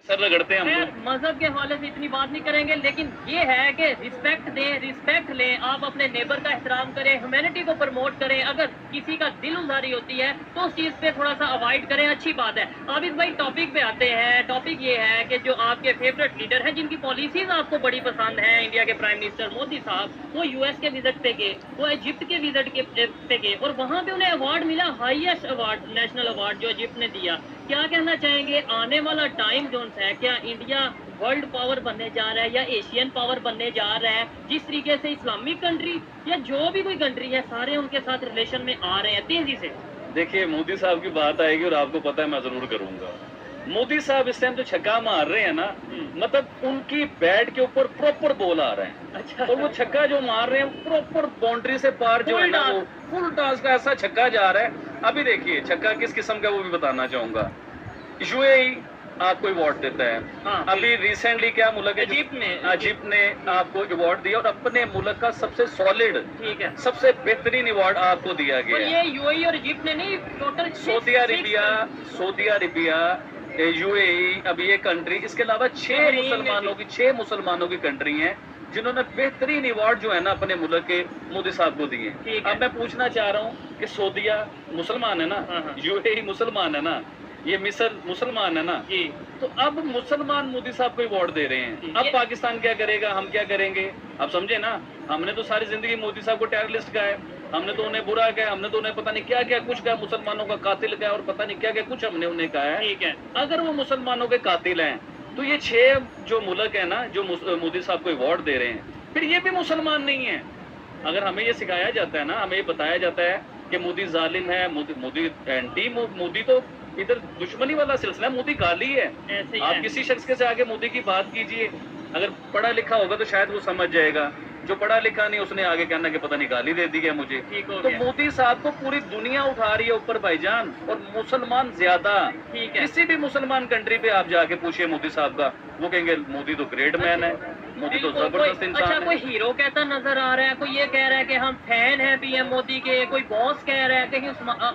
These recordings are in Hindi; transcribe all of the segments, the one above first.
सर रगड़ते हैं हम तो। मजहब के हवाले से इतनी बात नहीं करेंगे, लेकिन ये है कि रिस्पेक्ट दें, रिस्पेक्ट लें, आप अपने नेबर का एहतराम करें, ह्यूमैनिटी को प्रमोट करें। अगर किसी का दिल उजारी होती है तो उस चीज़ पे थोड़ा सा अवॉइड करें, अच्छी बात है। आबिद भाई टॉपिक पे आते हैं। टॉपिक ये है कि जो आपके फेवरेट लीडर हैं, जिनकी पॉलिसीज आपको बड़ी पसंद है, इंडिया के प्राइम मिनिस्टर मोदी साहब, वो यूएस के विजिट पे गए, वो इजिप्ट के विजिट पे गए और वहाँ पे उन्हें अवार्ड मिला, हाईएस्ट अवार्ड, नेशनल अवार्ड जो इजिप्ट ने दिया। क्या कहना चाहेंगे आने वाला टाइम जोन है, क्या इंडिया वर्ल्ड पावर बनने जा रहा है या एशियन पावर बनने जा रहा है? जिस तरीके से इस्लामिक कंट्री या जो भी कोई कंट्री है, सारे उनके साथ रिलेशन में आ रहे हैं तेजी से। देखिए मोदी साहब की बात आएगी और आपको पता है मैं जरूर करूंगा। मोदी साहब इस टाइम जो छक्का मार रहे हैं ना, मतलब उनकी बैट के ऊपर प्रॉपर बॉल आ रहे हैं। अच्छा। और वो छक्का जो मार रहे हैं प्रॉपर बाउंड्री से पार जो है ना, वो फुल टॉस का ऐसा छक्का जा रहा है। अभी देखिए छक्का किस किस्म का वो भी बताना चाहूंगा। यूएई आपको अवार्ड देता है। हाँ, अभी रिसेंटली क्या मुल्क इजिप्ट ने आपको अवार्ड दिया और अपने मुल्क का सबसे सॉलिड, ठीक है, सबसे बेहतरीन अवार्ड आपको दिया और गया। ये यूएई और इजिप्ट ने नहीं, टोटल सऊदी अरेबिया, यूएई, अब ये कंट्री, इसके अलावा छह मुसलमानों की कंट्री हैं जिन्होंने बेहतरीन अवार्ड जो है ना अपने मुल्क के मोदी साहब को दिए। अब मैं पूछना चाह रहा हूँ कि सऊदिया मुसलमान है ना, यूएई मुसलमान है ना, ये मिस्र मुसलमान है ना जी, तो अब मुसलमान मोदी साहब को अवार्ड दे रहे हैं। अब पाकिस्तान क्या करेगा, हम क्या करेंगे? आप समझे ना, हमने तो सारी जिंदगी मोदी साहब को टेररिस्ट कहा है, हमने तो उन्हें बुरा कहा, हमने तो उन्हें पता नहीं क्या क्या कुछ कहा, मुसलमानों का कातिल कहा और पता नहीं क्या क्या कुछ हमने उन्हें कहा है। ठीक है, अगर वो मुसलमानों के कातिल हैं तो ये 6 जो मुल्क है ना जो मोदी साहब को अवार्ड दे रहे हैं, फिर ये भी मुसलमान नहीं है। अगर हमें ये सिखाया जाता है ना, हमें ये बताया जाता है कि मोदी जालिम है, मोदी एंटी, मोदी तो इधर दुश्मनी वाला सिलसिला, मोदी गाली है। आप किसी शख्स के से आगे मोदी की बात कीजिए, अगर पढ़ा लिखा होगा तो शायद वो समझ जाएगा, जो पढ़ा लिखा नहीं उसने आगे कहना कि पता नहीं गाली दे दी है मुझे। तो मोदी साहब को पूरी दुनिया उठा रही है ऊपर भाईजान, और मुसलमान ज्यादा। किसी भी मुसलमान कंट्री पे आप जाके पूछिए मोदी साहब का, वो कहेंगे मोदी तो ग्रेट मैन है, मोदी तो जबरदस्त इंसान है। अच्छा, कोई हीरो कहता नजर आ रहा है, कोई ये कह रहा है कि हम फैन हैं पीएम मोदी के, कोई बॉस कह रहा है, कहीं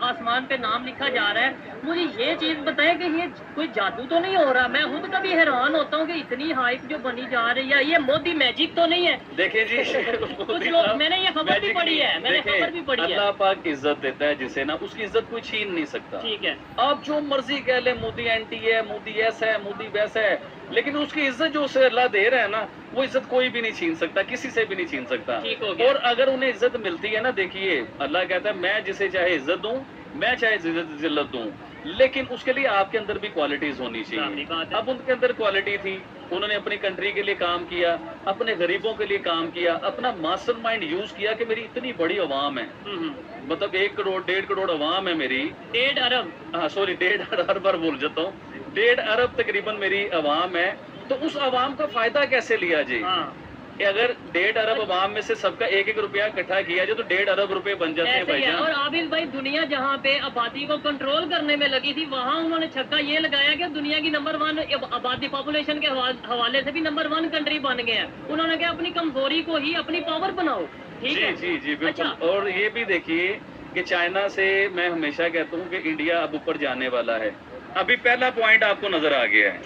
आसमान पे नाम लिखा जा रहा है। मुझे ये चीज बताएं कि ये कोई जादू तो नहीं हो रहा? मैं खुद कभी हैरान होता हूँ कि इतनी हाइप जो बनी जा रही है, ये मोदी मैजिक तो नहीं है? देखिए जी कुछ लोग, मैंने ये खबर भी पढ़ी है, अल्लाह पाक इज्जत देता है जिसे ना, उसकी इज्जत कोई छीन नहीं सकता। ठीक है, आप जो मर्जी कह ले, मोदी एंटी है, मोदी ऐसा है, मोदी वैसा है, लेकिन उसकी इज्जत जो उसे अल्लाह दे रहा है ना, वो इज्जत कोई भी नहीं छीन सकता, किसी से भी नहीं छीन सकता। और अगर उन्हें इज्जत मिलती है ना, देखिए अल्लाह कहता है मैं जिसे चाहे इज्जत दूं, मैं चाहे जिल्लत दूं, लेकिन उसके लिए आपके अंदर भी क्वालिटीज होनी चाहिए। अब उनके अंदर क्वालिटी थी, उन्होंने अपनी कंट्री के लिए काम किया, अपने गरीबों के लिए काम किया, अपना मास्टरमाइंड यूज किया कि मेरी इतनी बड़ी आवाम है, मतलब 1 करोड़ 1.5 करोड़ आवाम है मेरी, 1.5 अरब, हाँ सॉरी 1.5 अरब बोल जाता हूँ, 1.5 अरब तकरीबन मेरी आवाम है। तो उस आवाम का फायदा कैसे लिया जी? कि अगर 1.5 अरब आवाम में से सबका 1-1 रुपया इकट्ठा किया जाए तो 1.5 अरब रुपए बन जाते हैं भाईजान। और आबिद भाई, दुनिया जहाँ पे आबादी को कंट्रोल करने में लगी थी, वहाँ उन्होंने छक्का ये लगाया कि दुनिया की नंबर 1 आबादी पॉपुलेशन के हवाले से भी नंबर 1 कंट्री बन गए हैं। उन्होंने कहा अपनी कमजोरी को ही अपनी पावर बनाओ। ठीक है जी बिल्कुल। और ये भी देखिए कि चाइना से मैं हमेशा कहता हूँ कि इंडिया अब ऊपर जाने वाला है। अभी पहला पॉइंट आपको नजर आ गया है।